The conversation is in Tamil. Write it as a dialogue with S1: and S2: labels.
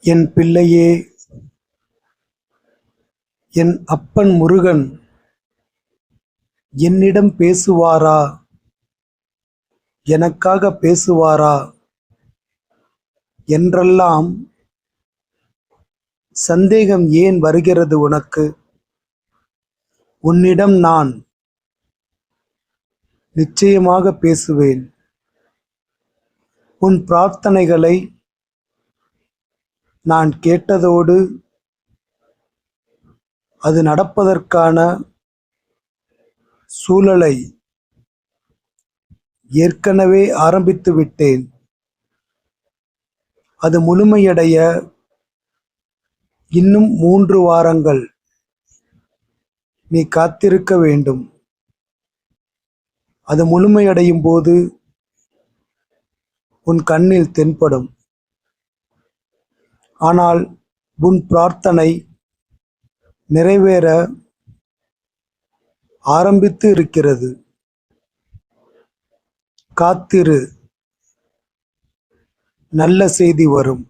S1: என் பிள்ளையே, என் அப்பன் முருகன் என்னிடம் பேசுவாரா, எனக்காக பேசுவாரா என்றெல்லாம் சந்தேகம் ஏன் வருகிறது உனக்கு? உன்னிடம் நான் நிச்சயமாக பேசுவேன். உன் பிரார்த்தனைகளை நான் கேட்டதோடு அது நடப்பதற்கான சூழலை ஏற்கனவே ஆரம்பித்து விட்டேன். அது முழுமையடைய இன்னும் 3 வாரங்கள் நீ காத்திருக்க வேண்டும். அது முழுமையடையும் போது உன் கண்ணில் தென்படும். ஆனால் உன் பிரார்த்தனை நிறைவேற ஆரம்பித்து இருக்கிறது. காத்திரு, நல்ல செய்தி வரும்.